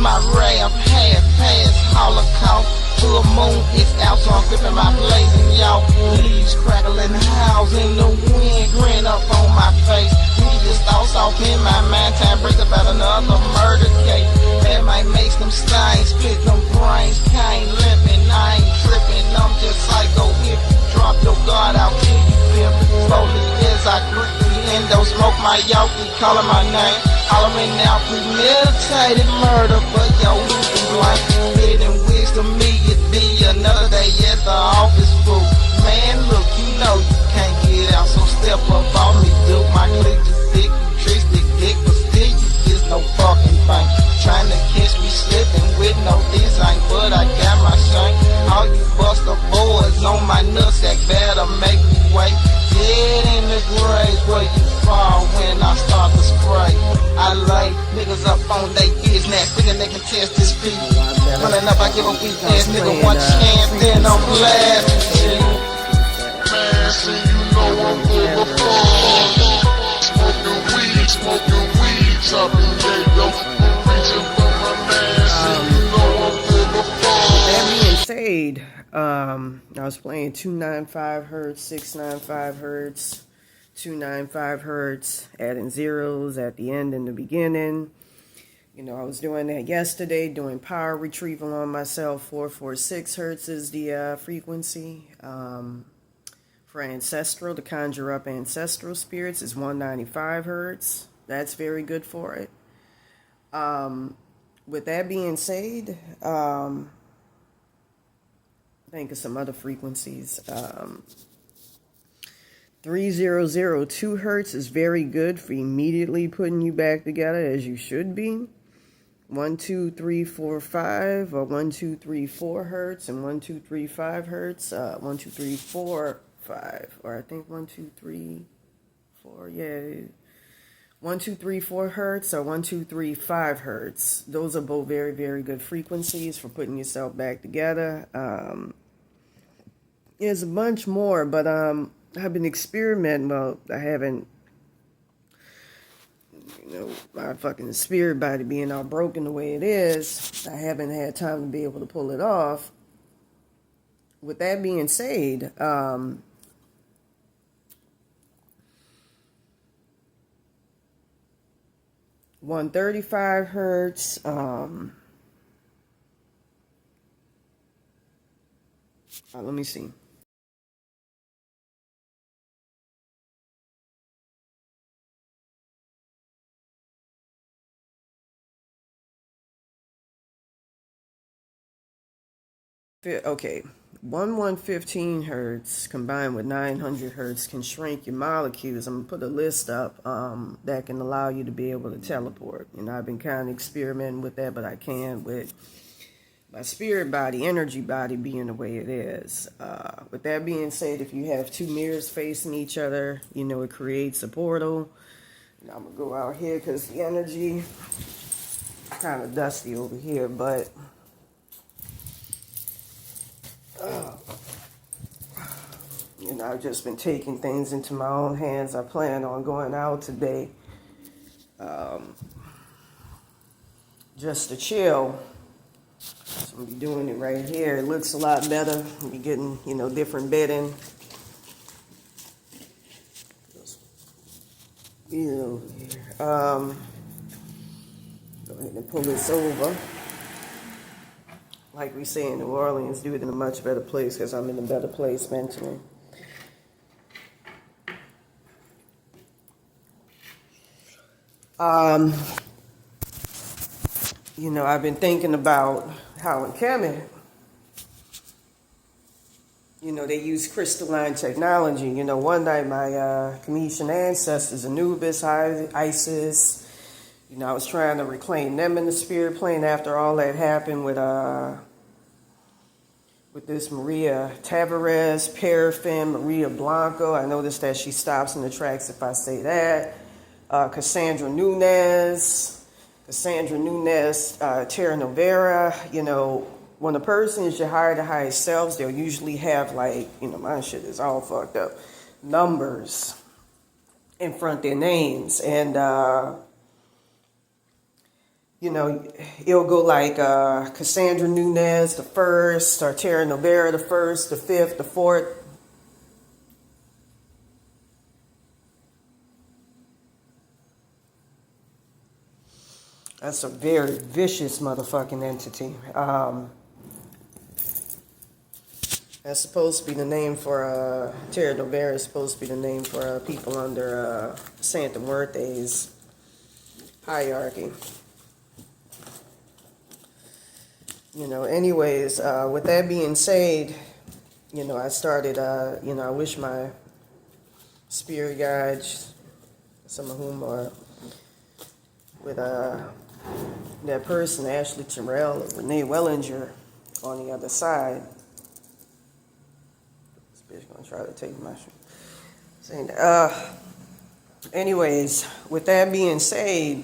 My rap, half-past holocaust. Full moon is out, so I'm flipping my blazing, y'all. Leaves crackling, howls in the wind, grin up on my face. These thoughts off in my mind, time brings about another murder case. That might make them stains, split them brains. Can't limping, I ain't tripping, I'm just psycho. If you drop your guard, I'll kill you, feel me. Slowly as I grip the endo, smoke my yoki, calling my name. Hollering out premeditated murder, but yo, losing blank. Hidden wisdom, me, it be another day at the office, fool. Man, look, you know you can't get out, so step up on me, dude. My click is thick, you tricks dick, but still you is no fucking thing. Trying to catch me slipping with no design, but I got my shine. All you buster boys on my nutsack better make me wait. Dead in the grave where you fall when I start to spray. I lay niggas up on they business, thinking they can test this beat. Running up, I give a weak ass nigga one chance, then I'm blasting. Man, see you know I'm full of fun. Smoking weed, chopping yayo. Reaching for my man, see you know I'm full of fun. That being said, I was playing 295 hertz, 695 hertz, 295 hertz, adding zeros at the end and the beginning. You know, I was doing that yesterday, doing power retrieval on myself. 446 hertz is the frequency. For ancestral, to conjure up ancestral spirits is 195 hertz. That's very good for it. With that being said, think of some other frequencies. 3002 hertz is very good for immediately putting you back together as you should be. 1, 2, 3, 4, 5, or 1, 2, 3, 4 hertz, and 1, 2, 3, 5 hertz. 1, 2, 3, 4, 5, or I think 1, 2, 3, 4. Yeah, 1, 2, 3, 4 hertz, or 1, 2, 3, 5 hertz. Those are both very, very good frequencies for putting yourself back together. There's a bunch more, but I've been experimenting. Well, I haven't, you know, my fucking spirit body being all broken the way it is, I haven't had time to be able to pull it off. With that being said, 135 hertz, let me see. Okay, 1115 hertz combined with 900 hertz can shrink your molecules. I'm going to put a list up that can allow you to be able to teleport. You know, I've been kind of experimenting with that, but I can't with my spirit body, energy body being the way it is. With that being said, if you have two mirrors facing each other, you know, it creates a portal. And I'm going to go out here because the energy kind of dusty over here, but you know, I've just been taking things into my own hands. I plan on going out today just to chill. So I'm gonna be doing it right here. It looks a lot better. You're getting, you know, different bedding. Go ahead and pull this over. Like we say in New Orleans, do it in a much better place because I'm in a better place mentally. You know, I've been thinking about how in Kemet, you know, they use crystalline technology. You know, one night my Cometian ancestors, Anubis, Isis, you know, I was trying to reclaim them in the spirit plane after all that happened with this Maria Tavares, Paraffin, Maria Blanco. I noticed that she stops in the tracks if I say that. Cassandra Nunez, Terra Novera. You know, when a person is your higher to highest selves, they'll usually have, like, you know, my shit is all fucked up, numbers in front of their names. And, you know, it'll go like Cassandra Nunez the first, or Terra Novera the first, the fifth, the fourth. That's a very vicious motherfucking entity. That's supposed to be the name for Terra Novera is supposed to be the name for people under Santa Muerte's hierarchy. You know, anyways, with that being said, you know, I started, you know, I wish my spirit guides, some of whom are with that person, Ashley Terrell, Renee Wellinger, on the other side. This bitch gonna try to take my shit. Saying that. Anyways, with that being said,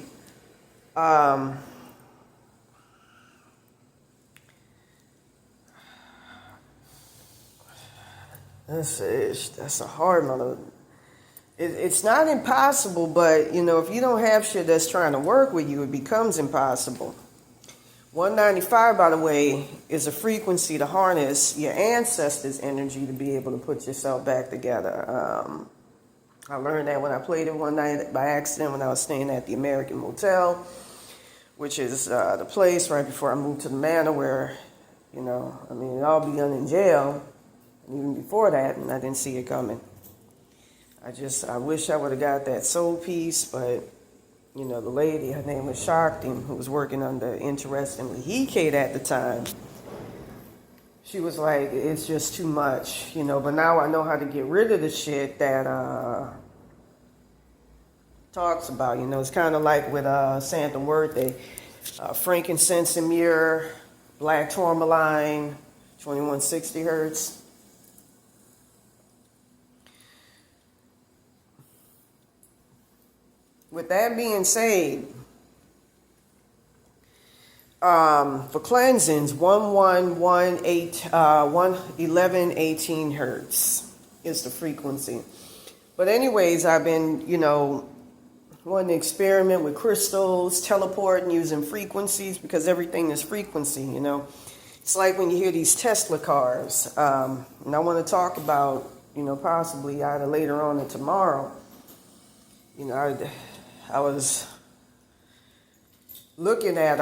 that's a hard one. It's not impossible, but, you know, if you don't have shit that's trying to work with you, it becomes impossible. 195, by the way, is a frequency to harness your ancestors' energy to be able to put yourself back together. I learned that when I played it one night by accident when I was staying at the American Motel, which is the place right before I moved to the Manor where, you know, I mean, I'll be done in jail. And even before that, and I didn't see it coming. I wish I would have got that soul piece, but, you know, the lady, her name was Shakti, who was working under, interestingly, He-Kate at the time. She was like, it's just too much, you know, but now I know how to get rid of the shit that talks about, you know. It's kind of like with Santa Muerte, frankincense and myrrh, black tourmaline, 2160 hertz. With that being said, for cleansings, 1118 hertz is the frequency. But anyways, I've been, you know, wanting to experiment with crystals, teleporting, using frequencies, because everything is frequency, you know. It's like when you hear these Tesla cars, and I want to talk about, you know, possibly either later on or tomorrow. You know, I was looking at,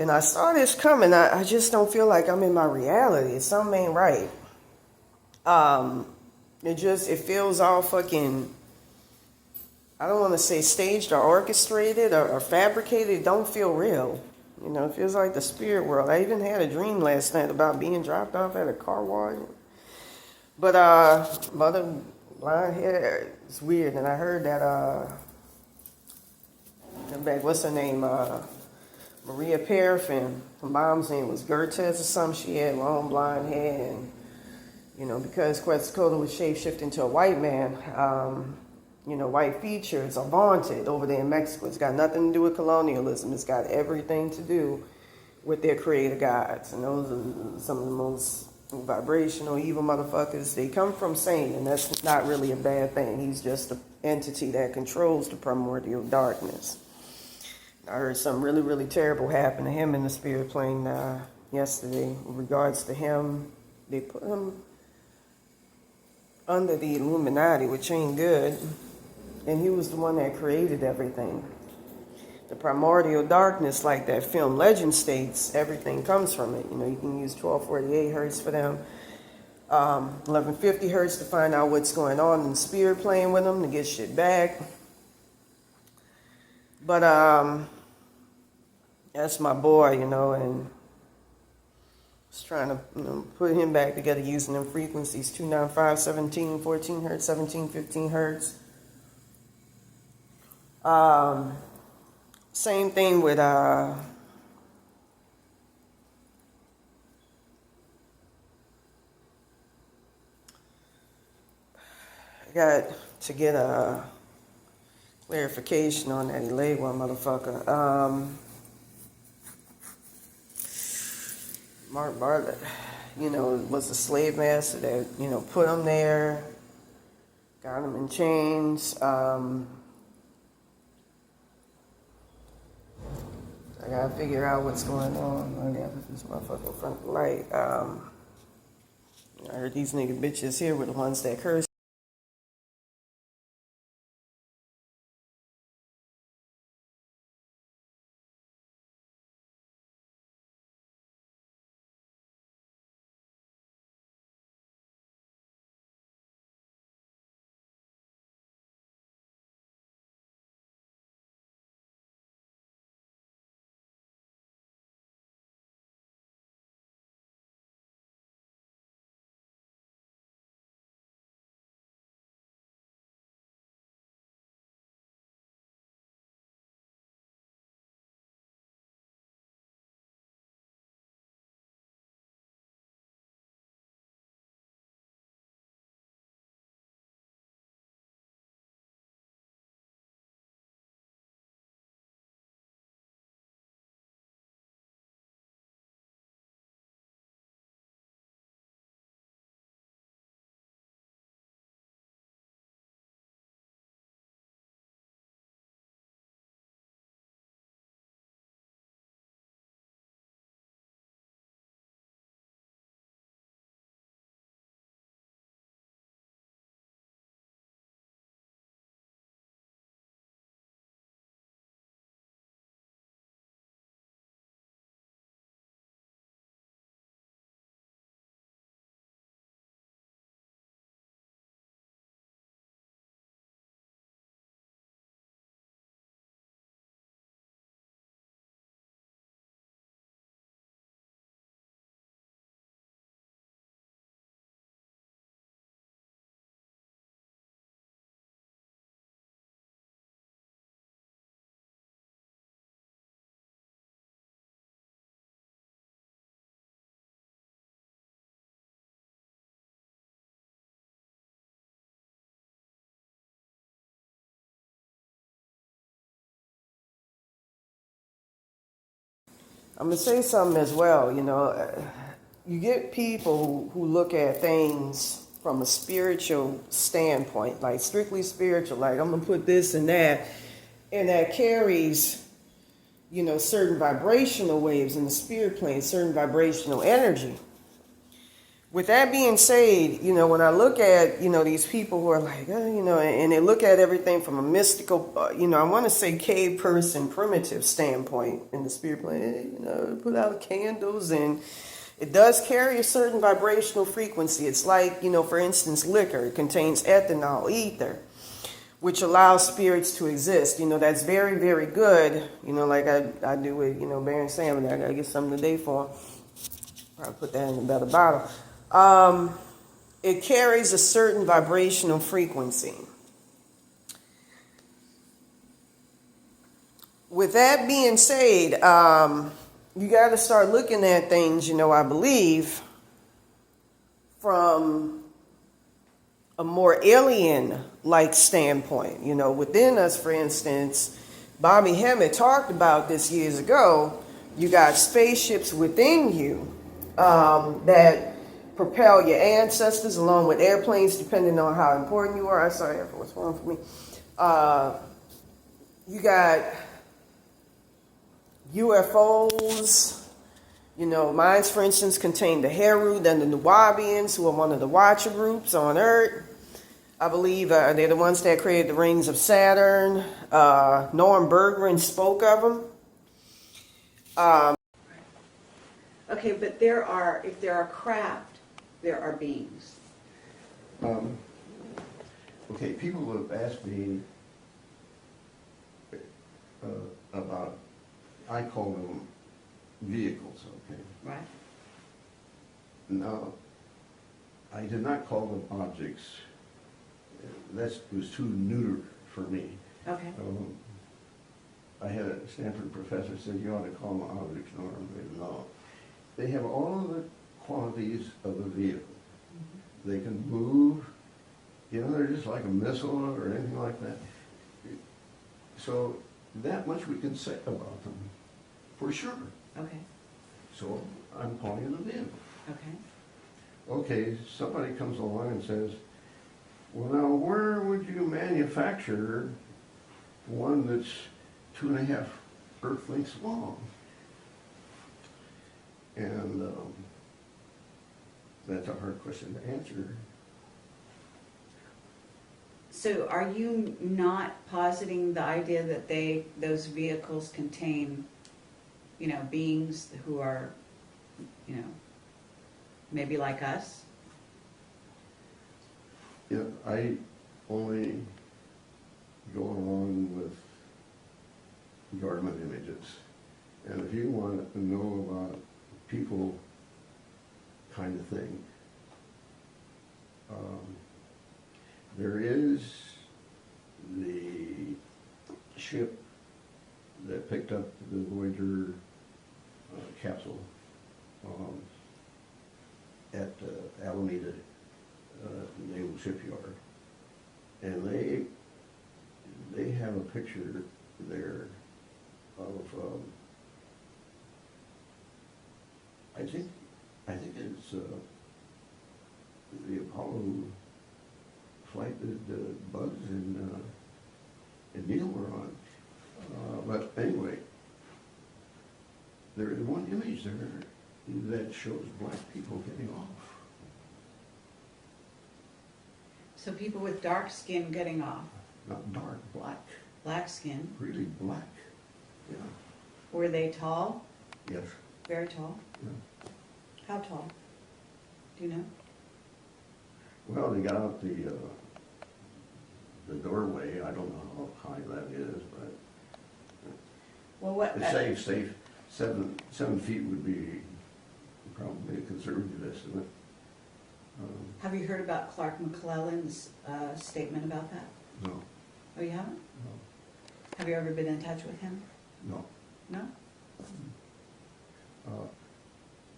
and I saw this coming. I just don't feel like I'm in my reality. Something ain't right. It feels all fucking, I don't want to say staged or orchestrated or fabricated. It don't feel real. You know, it feels like the spirit world. I even had a dream last night about being dropped off at a car wash. But, mother, blonde hair, it's weird. And I heard that, what's her name? Maria Paraffin. Her mom's name was Gertes or something. She had long blonde hair. And, you know, because Quetzalcoatl was shapeshifted into a white man, you know, white features are vaunted over there in Mexico. It's got nothing to do with colonialism. It's got everything to do with their creator gods. And those are some of the most vibrational, evil motherfuckers. They come from Satan, and that's not really a bad thing. He's just an entity that controls the primordial darkness. I heard something really, really terrible happen to him in the spirit plane, yesterday in regards to him. They put him under the Illuminati, which ain't good. And he was the one that created everything. The primordial darkness, like that film Legend states, everything comes from it. You know, you can use 1248 hertz for them. 1150 hertz to find out what's going on in the spirit plane with them, to get shit back. But that's my boy, you know, and just trying to, you know, put him back together using them frequencies, 295, 17, 14 hertz, 17, 15 hertz. Same thing with I got to get a clarification on that Elegua motherfucker. Mark Bartlett, you know, was a slave master that, you know, put him there, got him in chains. I gotta figure out what's going on. I gotta put this motherfucker in front of the light. I heard these nigga bitches here were the ones that cursed. I'm gonna say something as well, you know. You get people who look at things from a spiritual standpoint, like strictly spiritual, like I'm gonna put this and that carries, you know, certain vibrational waves in the spirit plane, certain vibrational energy. With that being said, you know, when I look at, you know, these people who are like, you know, and they look at everything from a mystical, you know, I want to say cave person, primitive standpoint in the spirit plane, you know, put out candles, and it does carry a certain vibrational frequency. It's like, you know, for instance, liquor. It contains ethanol, ether, which allows spirits to exist. You know, that's very, very good. You know, like I do with, you know, Baron Samedi. I got to get something today for him. Probably put that in a better bottle. It carries a certain vibrational frequency. With that being said, you got to start looking at things, you know, I believe, from a more alien-like standpoint. You know, within us, for instance, Bobby Hemmett talked about this years ago. You got spaceships within you that propel your ancestors, along with airplanes, depending on how important you are. I'm sorry, what's wrong for me? You got UFOs, You know, mine, for instance, contain the Heru, then the Nubians, who are one of the Watcher groups on Earth. I believe they're the ones that created the rings of Saturn. Norm Berggren spoke of them. Okay, but if there are craft, there are beings. Okay, people have asked me about, I call them vehicles, okay? Right. Now, I did not call them objects. That was too neuter for me. Okay. I had a Stanford professor said you ought to call them objects. No. They have all of the qualities of a vehicle. Mm-hmm. They can move. You know, they're just like a missile or anything like that. So that much we can say about them, for sure. Okay. So I'm calling it a vehicle. Okay. Okay, somebody comes along and says, well, now where would you manufacture one that's 2.5 Earth lengths long? And that's a hard question to answer. So are you not positing the idea that those vehicles contain, you know, beings who are, you know, maybe like us? Yeah, I only go along with government images. And if you want to know about people kind of thing, there is the ship that picked up the Voyager capsule at Alameda Naval Shipyard, and they have a picture there of I think it's the Apollo flight that Buzz and Neil were on. But anyway, there is one image there that shows black people getting off. So people with dark skin getting off. Not dark, black. Black skin. Really black. Yeah. Were they tall? Yes. Very tall? Yeah. How tall? Do you know? Well, they got out the doorway. I don't know how high that is, but Well, what? it's safe. 7 feet would be probably a conservative estimate. Have you heard about Clark McClellan's statement about that? No. Oh, you haven't? No. Have you ever been in touch with him? No. No?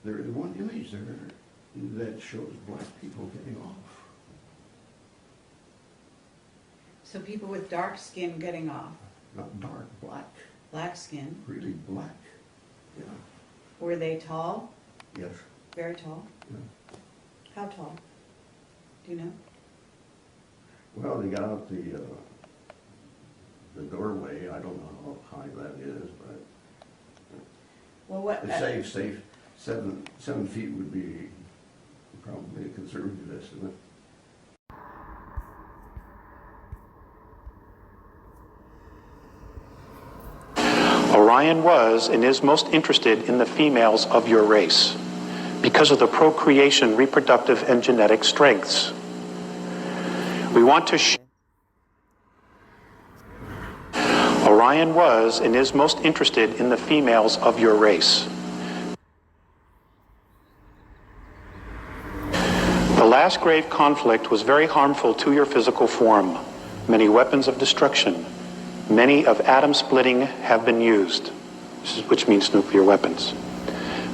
There is one image there that shows black people getting off. So people with dark skin getting off. Not dark, black. Black skin. Really black. Yeah. Were they tall? Yes. Very tall? Yeah. How tall? Do you know? Well, they got out the doorway. I don't know how high that is, but Well, what? it's safe. 7 feet would be probably a conservative estimate. Orion was and is most interested in the females of your race because of the procreation, reproductive, and genetic strengths. We want to Orion was and is most interested in the females of your race. The last grave conflict was very harmful to your physical form. Many weapons of destruction, many of atom splitting have been used, which means nuclear weapons.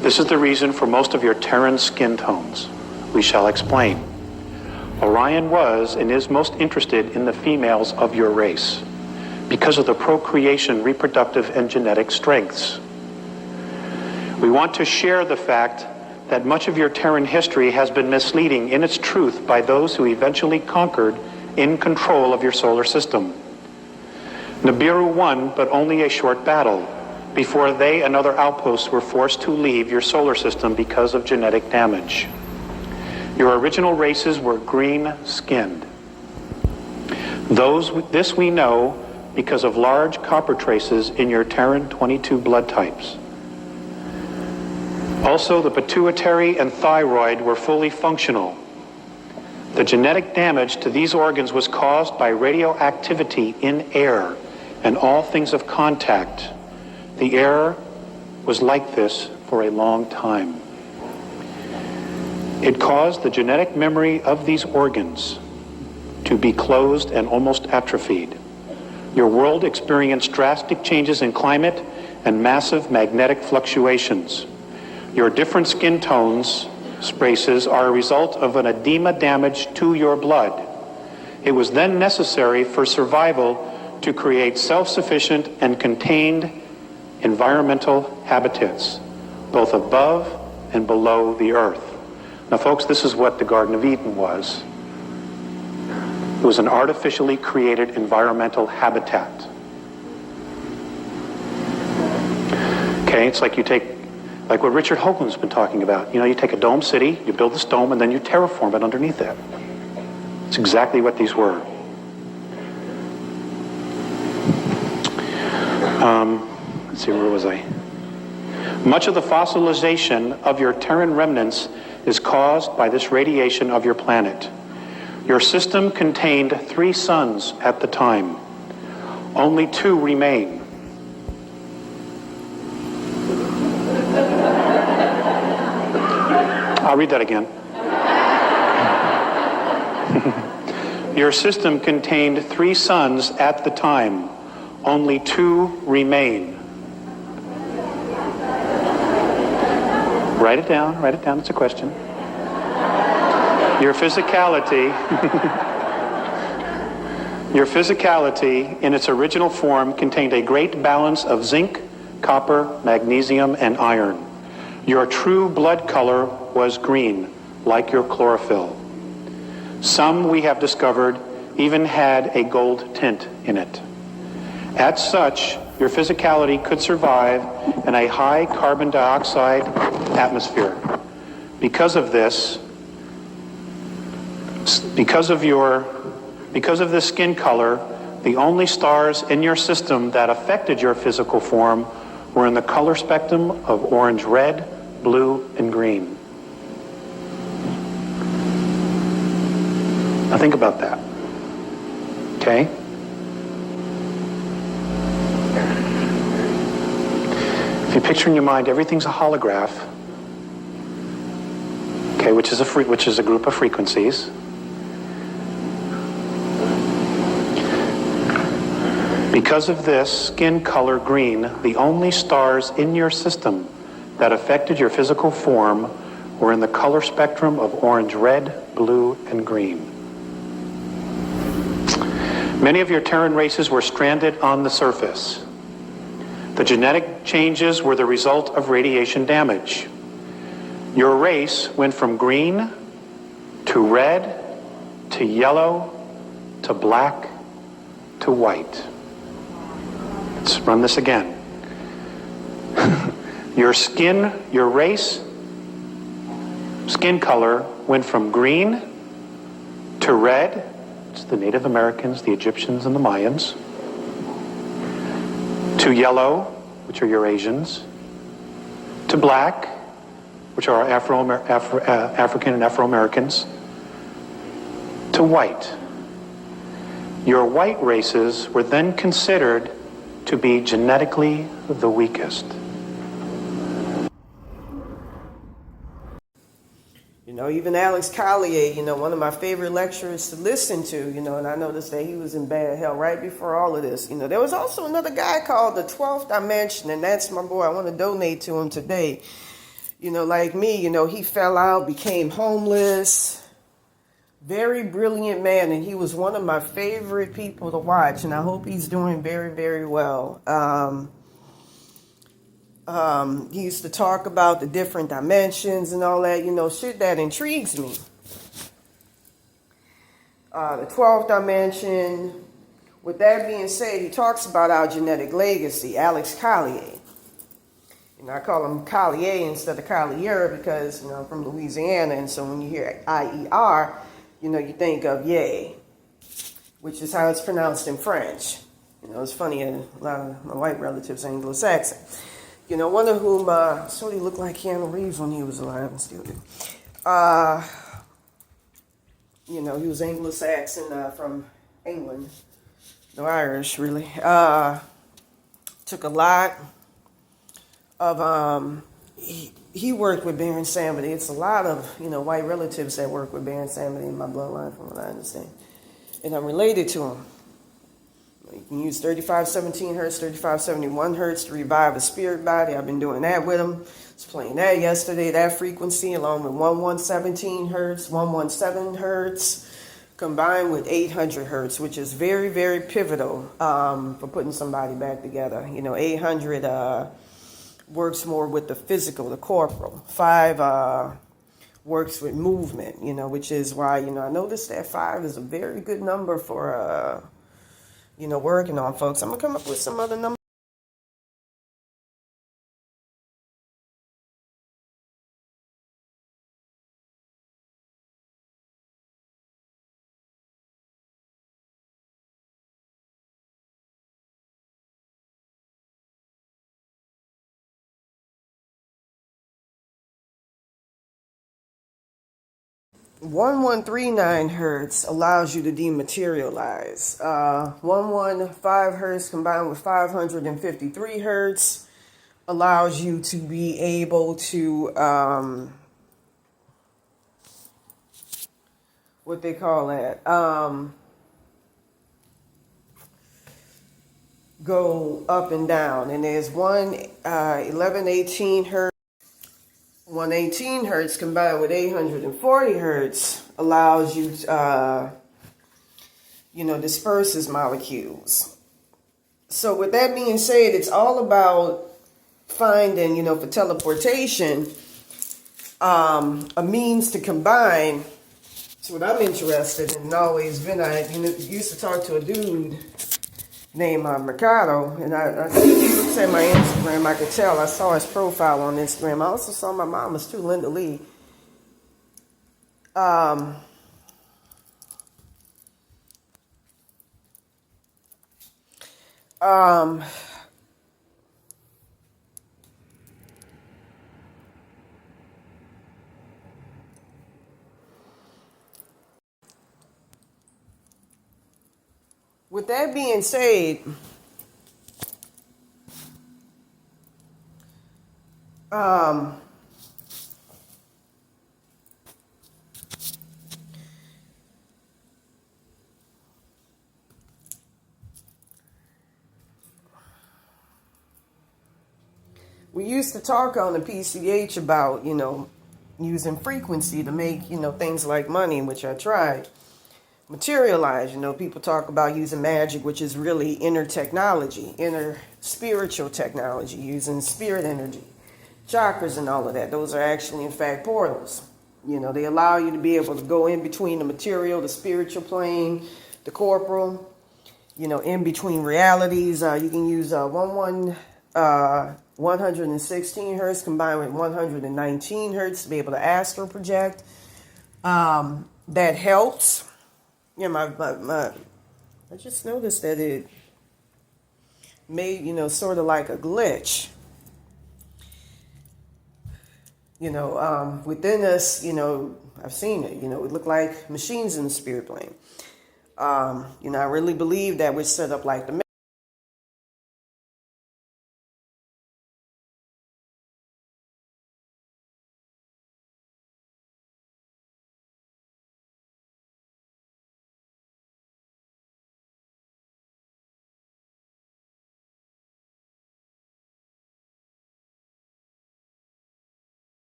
This is the reason for most of your Terran skin tones. We shall explain. Orion was and is most interested in the females of your race because of the procreation, reproductive, and genetic strengths. We want to share the fact that much of your Terran history has been misleading in its truth by those who eventually conquered in control of your solar system. Nibiru won, but only a short battle. before they and other outposts were forced to leave your solar system because of genetic damage. Your original races were green-skinned. This we know because of large copper traces in your Terran 22 blood types. Also, the pituitary and thyroid were fully functional. The genetic damage to these organs was caused by radioactivity in air and all things of contact. The air was like this for a long time. It caused the genetic memory of these organs to be closed and almost atrophied. Your world experienced drastic changes in climate and massive magnetic fluctuations. Your different skin tones, races, are a result of an edema damage to your blood. It was then necessary for survival to create self-sufficient and contained environmental habitats, both above and below the earth. Now, folks, this is what the Garden of Eden was. It was an artificially created environmental habitat. Okay, it's like like what Richard Hoagland's been talking about. You know, you take a dome city, you build this dome, and then you terraform it underneath it. It's exactly what these were. Let's see, where was I? Much of the fossilization of your Terran remnants is caused by this radiation of your planet. Your system contained 3 suns at the time. Only 2 remain. I'll read that again. Your system contained 3 suns at the time. Only 2 remain. Write it down, it's a question. Your physicality, your physicality in its original form contained a great balance of zinc, copper, magnesium, and iron. Your true blood color was green, like your chlorophyll. Some, we have discovered, even had a gold tint in it. As such, your physicality could survive in a high carbon dioxide atmosphere. Because of this, because of this skin color, the only stars in your system that affected your physical form were in the color spectrum of orange, red, blue, and green. Now think about that. Okay? If you picture in your mind everything's a holograph, okay, which is a group of frequencies. Because of this skin color green, the only stars in your system that affected your physical form were in the color spectrum of orange, red, blue, and green. Many of your Terran races were stranded on the surface. The genetic changes were the result of radiation damage. Your race went from green to red to yellow to black to white. Let's run this again. Your race, skin color went from green to red, it's the Native Americans, the Egyptians, and the Mayans, to yellow, which are Eurasians, to black, which are African and Afro-Americans, to white. Your white races were then considered to be genetically the weakest. You know, even Alex Collier, you know, one of my favorite lecturers to listen to, you know, and I noticed that he was in bad health right before all of this. You know, there was also another guy called the 12th Dimension, and that's my boy. I want to donate to him today. You know, like me, you know, he fell out, became homeless, very brilliant man, and he was one of my favorite people to watch, and I hope he's doing very, very well. He used to talk about the different dimensions and all that, you know, shit that intrigues me. The 12th dimension. With that being said, he talks about our genetic legacy, Alex Collier. I call them Collier instead of Collier because, I'm from Louisiana, and so when you hear IER, you think of yay, which is how it's pronounced in French. It's funny, a lot of my white relatives are Anglo-Saxon. One of whom sort of looked like Keanu Reeves when he was alive and still do. He was Anglo-Saxon from England. No Irish, really. Took a lot of, he worked with Baron Samedi. It's a lot of, white relatives that work with Baron Samedi in my bloodline, from what I understand. And I'm related to him. You can use 3517 hertz, 3571 hertz to revive a spirit body. I've been doing that with him. I was playing that yesterday, that frequency, along with 1117 hertz, 117 hertz, combined with 800 hertz, which is very, very pivotal for putting somebody back together. 800 works more with the physical, the corporal. 5 works with movement, which is why, I noticed that 5 is a very good number for, working on folks. I'm going to come up with some other numbers. 1139 hertz allows you to dematerialize. 115 hertz combined with 553 hertz allows you to be able to, what they call that, go up and down. And there's 1118 hertz. 118 hertz combined with 840 hertz allows you to, disperses molecules. So with that being said, it's all about finding, for teleportation, a means to combine. That's what I'm interested in and always been. I used to talk to a dude named Mercado, and I think he looks at my Instagram. I could tell. I saw his profile on Instagram. I also saw my mama's too, Linda Lee. With that being said, we used to talk on the PCH about, using frequency to make, things like money, which I tried. Materialize, people talk about using magic, which is really inner technology, inner spiritual technology, using spirit energy, chakras and all of that. Those are actually, in fact, portals. They allow you to be able to go in between the material, the spiritual plane, the corporal, in between realities. You can use 116 hertz combined with 119 hertz to be able to astral project. That helps. I just noticed that it made, sort of like a glitch. Within us, I've seen it, it looked like machines in the spirit plane. I really believe that we're set up like the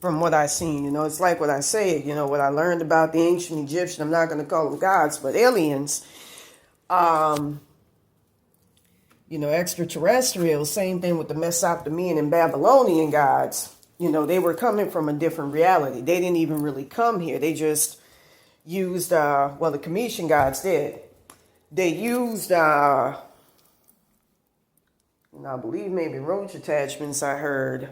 from what I've seen. You know, it's like what I say, you know, what I learned about the ancient Egyptian, I'm not going to call them gods, but aliens, you know, extraterrestrials, same thing with the Mesopotamian and Babylonian gods. You know, they were coming from a different reality. They didn't even really come here. They just used, well, the Cometian gods did. They used, and I believe maybe roach attachments, I heard,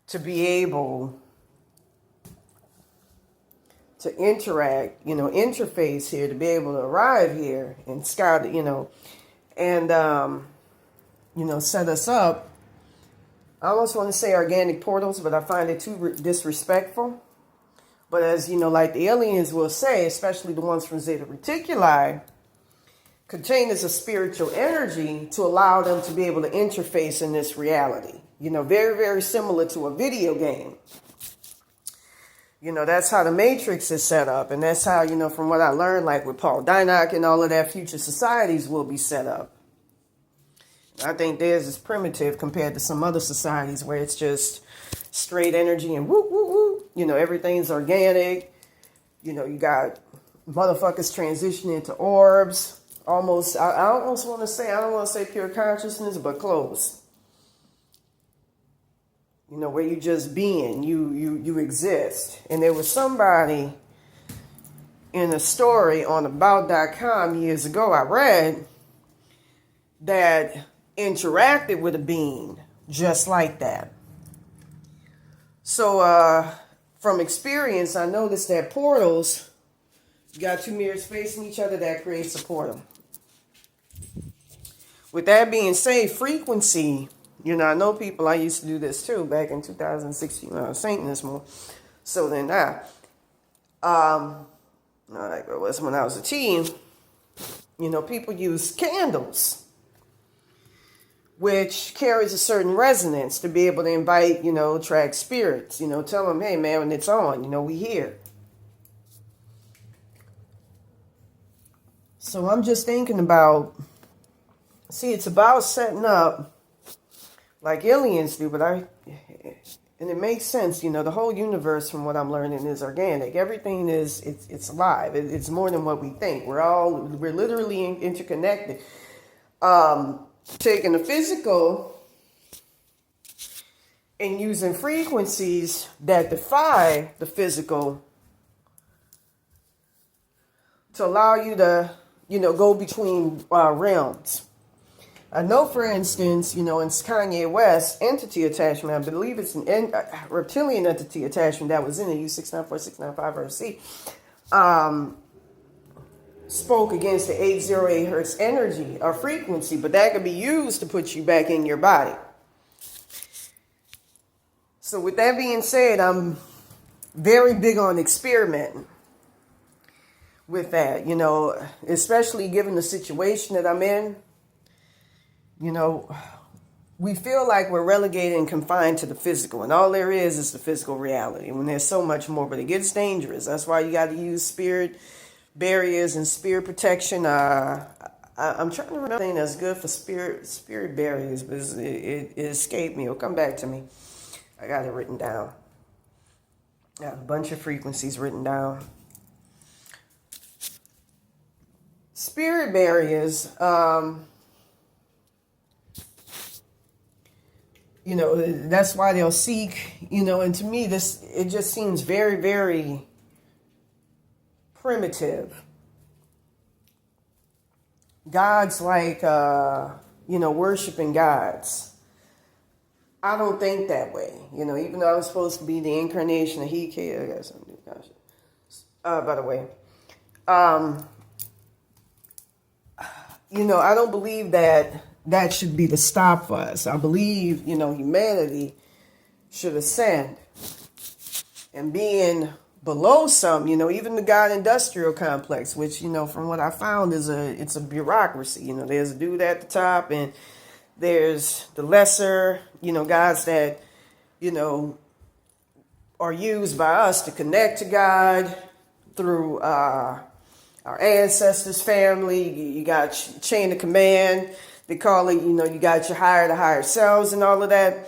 to be able to interact, you know, interface here, to be able to arrive here and scout, you know, and, you know, set us up. I almost want to say organic portals, but I find it too disrespectful. But as you know, like the aliens will say, especially the ones from Zeta Reticuli, containers of spiritual energy to allow them to be able to interface in this reality. You know, very, very similar to a video game. You know, that's how the Matrix is set up. And that's how, you know, from what I learned, like with Paul Dinac and all of that, future societies will be set up. I think theirs is primitive compared to some other societies where it's just straight energy and whoop, whoop, whoop. You know, everything's organic. You know, you got motherfuckers transitioning into orbs. Almost, I almost want to say, I don't want to say pure consciousness, but close. You know, where you just being, you exist. And there was somebody in a story on about.com years ago I read that interacted with a being just like that. So from experience, I noticed that portals, you got two mirrors facing each other, that creates a portal. With that being said, frequency, you know, I know people, I used to do this too back in 2016 when I was saying this more. So then like it was when I was a teen, you know, people use candles, which carries a certain resonance to be able to invite, you know, attract spirits, you know, tell them, hey man, when it's on, you know, we here. So I'm just thinking about, see, it's about setting up like aliens do, but and it makes sense, you know, the whole universe from what I'm learning is organic. Everything is, it's alive. It's more than what we think. We're literally interconnected. Taking the physical and using frequencies that defy the physical to allow you to, you know, go between realms. I know, for instance, you know, in Kanye West's entity attachment, I believe it's an reptilian entity attachment that was in the U694695RC, spoke against the 808 hertz energy or frequency, but that could be used to put you back in your body. So with that being said, I'm very big on experimenting with that, you know, especially given the situation that I'm in. You know, we feel like we're relegated and confined to the physical, and all there is the physical reality, when there's so much more, but it gets dangerous. That's why you got to use spirit barriers and spirit protection. I'm trying to remember anything that's good for spirit barriers, but it escaped me. It'll come back to me. I got it written down. Got a bunch of frequencies written down. Spirit barriers, you know, that's why they'll seek, you know, and to me, it just seems very, very primitive. Gods like, you know, worshiping gods. I don't think that way. You know, even though I was supposed to be the incarnation of He, I got something to do. By the way, you know, I don't believe that should be the stop for us. I believe, you know, humanity should ascend. And being below some, you know, even the God industrial complex, which, you know, from what I found it's a bureaucracy. You know, there's a dude at the top and there's the lesser, you know, gods that, you know, are used by us to connect to God through our ancestors' family. You got chain of command. They call it, you know, you got your higher to higher selves and all of that.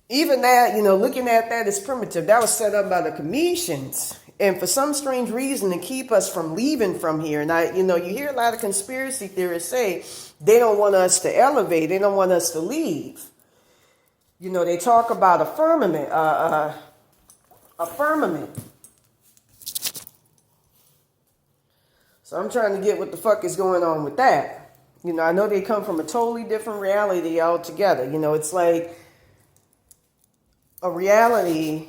even that, looking at that as primitive, that was set up by the Cometians. And for some strange reason to keep us from leaving from here. And you hear a lot of conspiracy theorists say they don't want us to elevate. They don't want us to leave. They talk about a firmament, a firmament. So I'm trying to get what the fuck is going on with that. I know they come from a totally different reality altogether. It's like a reality,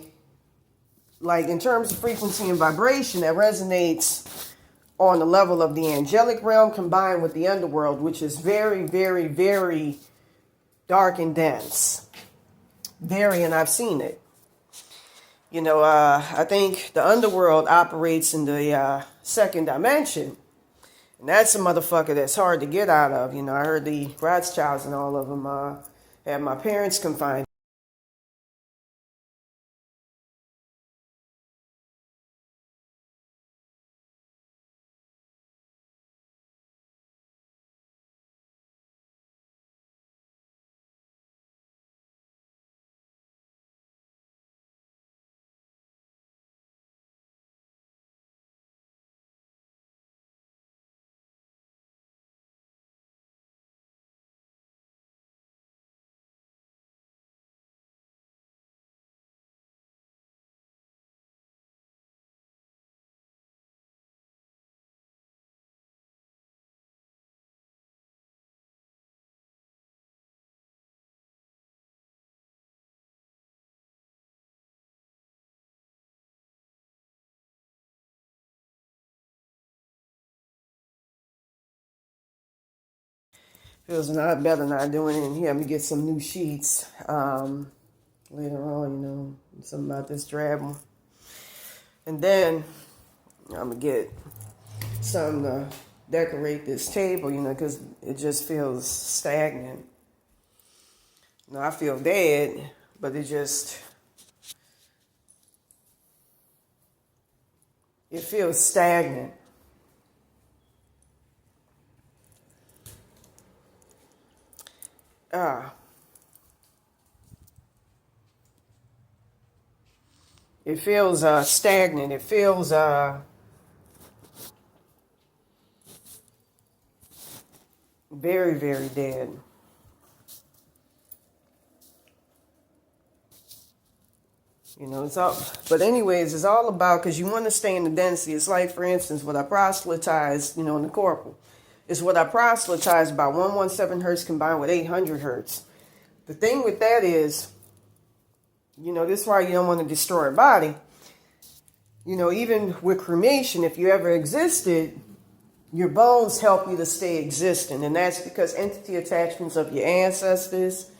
like in terms of frequency and vibration, that resonates on the level of the angelic realm combined with the underworld, which is very, very, very dark and dense. Very, and I've seen it. I think the underworld operates in the second dimension. And that's a motherfucker that's hard to get out of. I heard the Rothschilds and all of them had my parents confined. Feels a lot better not doing it in here. I'm going to get some new sheets later on, something about this drab one. And then I'm going to get some to decorate this table, because it just feels stagnant. I feel dead, but it feels stagnant. It feels stagnant. It feels very, very dead. It's all, but anyways, it's all about, because you want to stay in the density. It's like, for instance, what I proselytized, in the corporal. It's what I proselytized about 117 hertz combined with 800 hertz. The thing with that is, this is why you don't want to destroy a body. Even with cremation, if you ever existed, your bones help you to stay existent. And that's because entity attachments of your ancestors,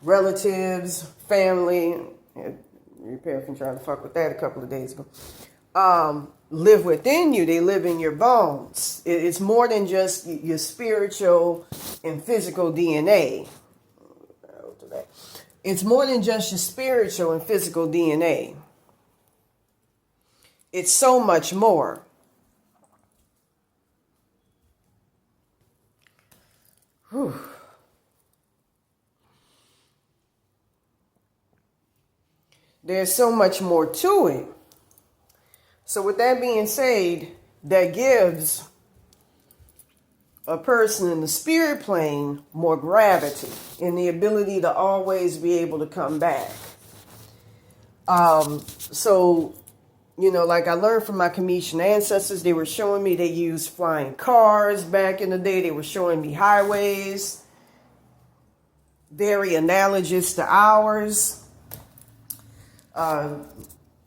relatives, family, repair can try to fuck with that a couple of days ago, live within you. They live in your bones. It's more than just your spiritual and physical DNA. It's more than just your spiritual and physical DNA. It's so much more. Whew. There's so much more to it. So with that being said, that gives a person in the spirit plane more gravity and the ability to always be able to come back. So, like I learned from my Cometian ancestors, they were showing me they used flying cars back in the day. They were showing me highways, very analogous to ours.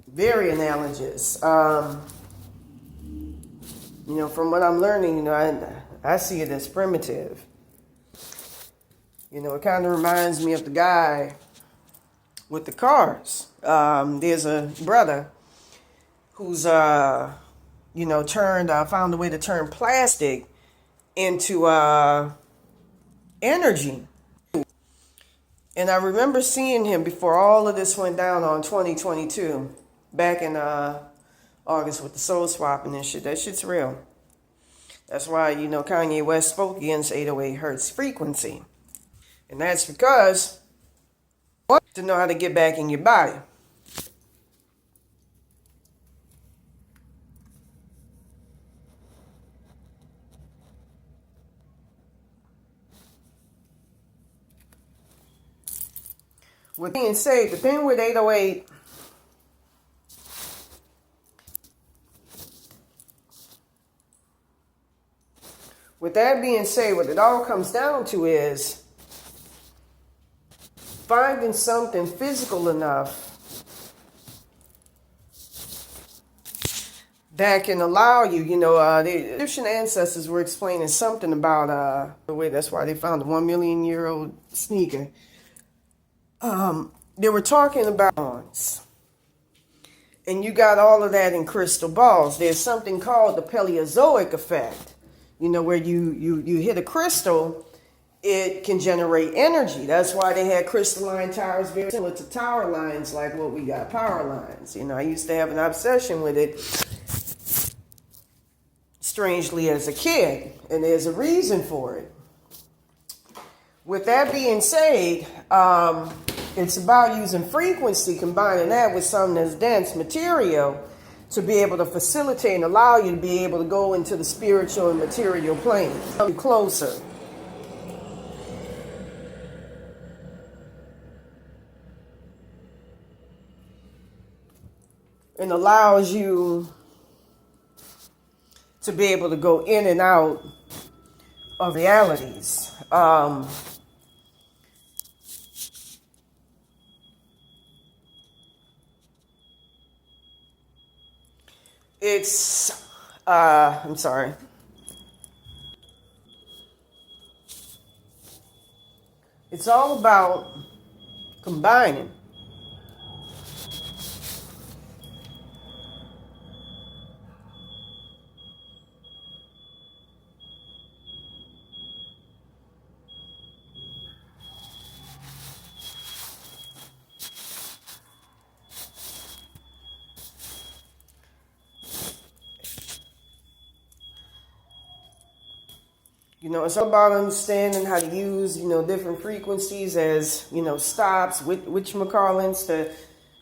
Very analogous. From what I'm learning, I see it as primitive. It kind of reminds me of the guy with the cars. There's a brother who's, found a way to turn plastic into energy. And I remember seeing him before all of this went down on 2022, back in August with the soul swapping and shit. That shit's real. That's why, Kanye West spoke against 808 hertz frequency. And that's because to know how to get back in your body. With being said, the thing with 808, with that being said, what it all comes down to is finding something physical enough that can allow you, the Egyptian ancestors were explaining something about the way that's why they found the 1 million year old sneaker. They were talking about bonds. And you got all of that in crystal balls. There's something called the Paleozoic effect. Where you hit a crystal, it can generate energy. That's why they had crystalline towers very similar to tower lines like what we got, power lines. I used to have an obsession with it, strangely, as a kid. And there's a reason for it. With that being said, it's about using frequency, combining that with something that's dense material to be able to facilitate and allow you to be able to go into the spiritual and material planes. Come closer. And allows you to be able to go in and out of realities. I'm sorry. It's all about combining. It's all about understanding how to use, different frequencies as, stops, whatchamacallits, to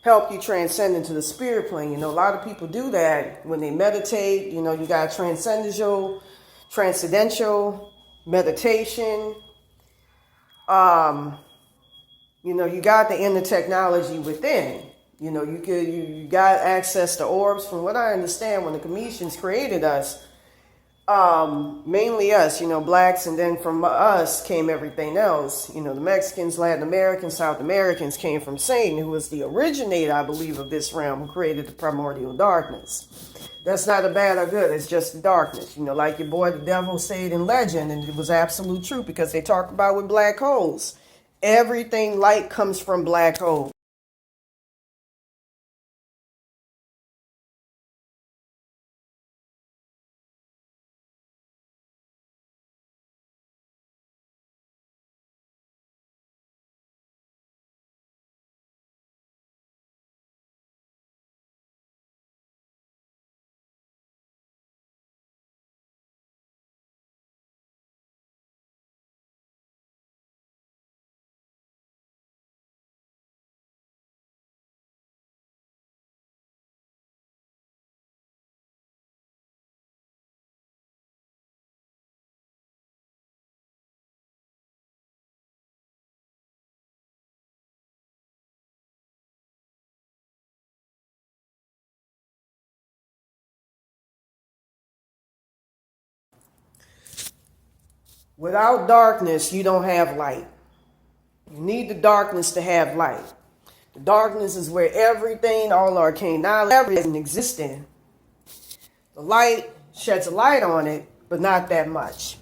help you transcend into the spirit plane. A lot of people do that when they meditate. You got transcendental meditation. You got the inner technology within. You got access to orbs. From what I understand, when the Cometians created us, mainly us, blacks, and then from us came everything else. The Mexicans, Latin Americans, South Americans came from Satan, who was the originator, I believe, of this realm, who created the primordial darkness. That's not a bad or good, it's just darkness. Like your boy the devil said in legend, and it was absolute truth, because they talk about with black holes. Everything light comes from black holes. Without darkness, you don't have light. You need the darkness to have light. The darkness is where everything, all arcane knowledge, everything exists in. The light sheds a light on it, but not that much.